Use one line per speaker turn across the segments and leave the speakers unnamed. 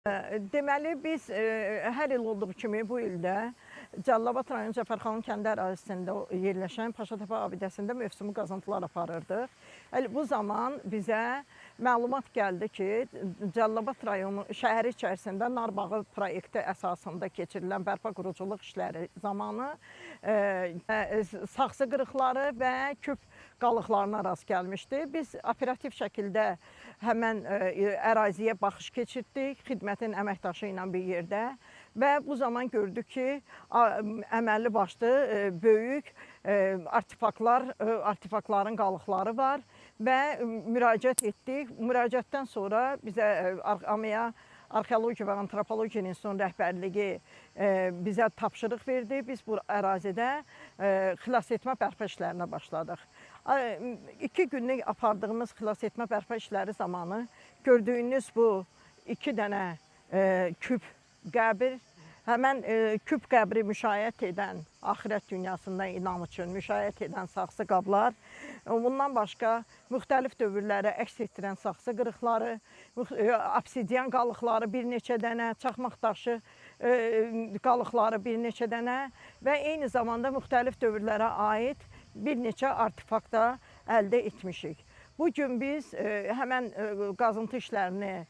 Deməli, biz hər il olduğu kimi bu ildə Cəlilabad rayon Cəfərxanın kəndi ərazisində yerləşən Paşatepe abidəsində mövsümi qazıntılar aparırdıq. Bu zaman bizə məlumat gəldi ki, Cəlilabad rayonu şəhəri içərisində Narbağı proyekti əsasında keçirilən bərpa quruculuq işləri zamanı saxsı qırıqları və küp qalıqlarına rast gəlmişdi. Biz operativ şəkildə həmən əraziyə baxış keçirtdik, xidmətin əməkdaşı ilə bir yerdə və bu zaman gördük ki, əməlli başlı böyük artefaktların qalıqları var və müraciət etdik. Müraciətdən sonra bizə Arxeologiya və Antropologiya İnstitutunun rəhbərliyi bizə tapşırıq verdi. Biz bu ərazidə xilasetmə bərpa işlərinə başladıq. 2 günlük apardığımız xilasetmə bərpa işləri zamanı gördüyünüz bu 2 dənə küp qəbir, həmən küp qəbri müşayiət edən, axirət dünyasında inam üçün müşayiət edən saxsı qablar, bundan başqa müxtəlif dövrlərə əks etdirən saxsı qırıqları, obsidian qalıqları bir neçə dənə, çaxmaq daşı qalıqları bir neçə dənə və eyni zamanda müxtəlif dövrlərə aid bir neçə artefakta əldə etmişik. Bugün biz həmən qazıntı işlərini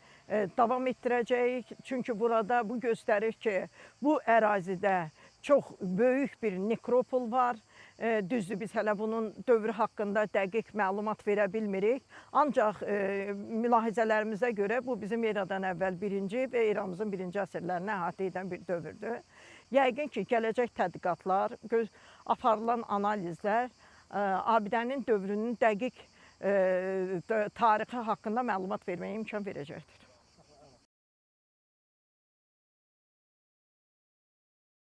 davam etdirəcəyik. Çünki burada bu göstərir ki, bu ərazidə çox böyük bir nekropol var. Düzdür, biz hələ bunun dövrü haqqında dəqiq məlumat verə bilmirik. Ancaq mülahizələrimizə görə bu bizim eradan əvvəl 1-ci və eramızın 1-ci əsrlərini əhatə edən bir dövrdür. Yəqin ki, gələcək tədqiqatlar, aparılan analizlər abidənin dövrünün dəqiq tarixi haqqında məlumat verməyə imkan verəcəkdir.